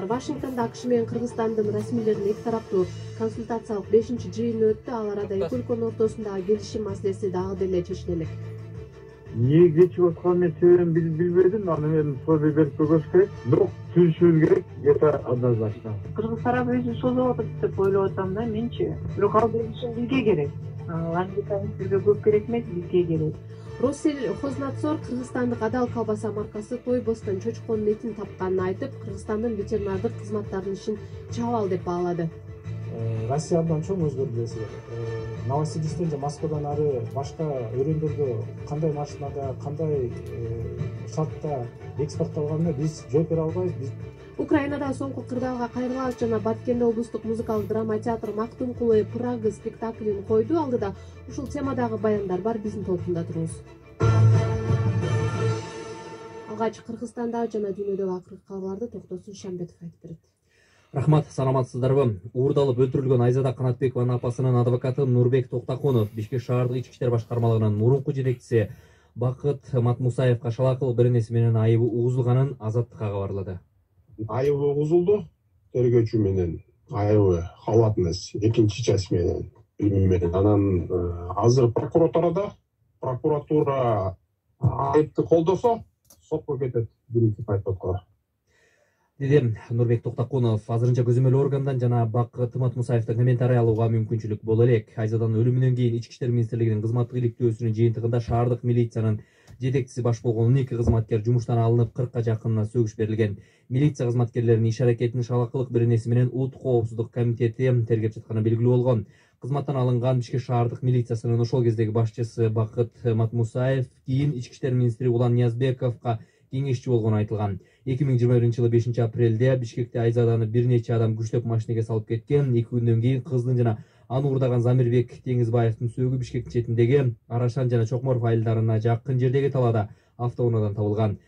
Вашингтонда АКШ менен Кыргызстандын расмийлеринин эки тараптуу консультациялык 5-жыйыны өттү. Ал арада эки өлкөнүн ортосундагы келишим маселеси дагы деле чечилет. Niye geçip atkan meselelerini bilmedim, annem soru verip koymak gerek. Yok, sürüşürüz gerek, yeter однозначно. Кыргыз тарап өзү созуп атат деп ойлоп атам да менчи. Бирок ал келишим бизге керек. Америкалыктарга көп керек эмес, бизге керек. Россельхознадзор Кыргызстандык адал колбаса маркасы Тойбостон чочконун этин тапканын айтып, Кыргызстандын ветеринардык кызматтарынын ишин чабал деп баалады. Россия абдан чоң өзгөрдү. Новосибирсктен же Москвадан ары башка өрөөндөрдө кандай машинада, кандай шартта экспортталганына биз жооп бере албайбыз. Украинада соңку кырдаалга кайрылабыз жана Баткенде облустук музыкалык драма театр Мактум кулы Прага спектаклин койду. Алдыда ушул темадагы баяндар бар, биздин толкунда туруңуз. Алгач Кыргызстанда жана дүйнөдөгү акыркы кабарларды Токтосун Шамбетов айтып берет. Рахмат, саламатсыздарбы? Уурдалып өлтүрүлгөн Айзада Канатбекованын апасынын адвокаты Нурбек Токтакунов Бишкек шаардык ички иштер башкармалыгынын мурунку жетекчиси Бакыт Матмусаевка шалаакылык беренеси менен айыбы угузулганын Азаттыкка кабарлады. Айыбы угузулду. Тергөөчү менен айыбы калат эмес. Экинчи часть менен билими менен. Анан азыр прокуратура айыпты колдосо сотко кетет. Биринчи айтып Деди Нурбек Токтакунов. Азырынча көзөмөл органдан жана Бакыт Матмусаевдин комментарий алууга мүмкүнчүлүк боло элек. Айзаданын өлүмүнөн кийин Ички иштер министрлигинин кызматтык иликтөөсүнүн жыйынтыгында шаардык милициянын жетекчиси баш болгон 12 кызматкер жумуштан алынып 40ка жакынына сөгүш берилген. Милиция кызматкерлеринин иш аракетин шалаакылык беренеси менен Улуттук коопсуздук комитети тергеп жатканы белгилүү болгон. Кызматтан алынган Бишкек шаардык милициясынын ошол кездеги башчысы Бакыт Матмусаев кийин Ички иштер министри Улан Ниязбековго кеңешчи болгону айтылган. 2021-жылы 5-апрелде Бишкекте Айзаданы бир нече адам күчтөп машинеге салып кеткен. 2 күндөн кийин кыздын жана аны уурдаган Замирбек Теңизбаевдин сөөгү Бишкектин четиндеги Арашан жана Чокморов айылдарына жакын жердеги талаада автоунаадан табылган.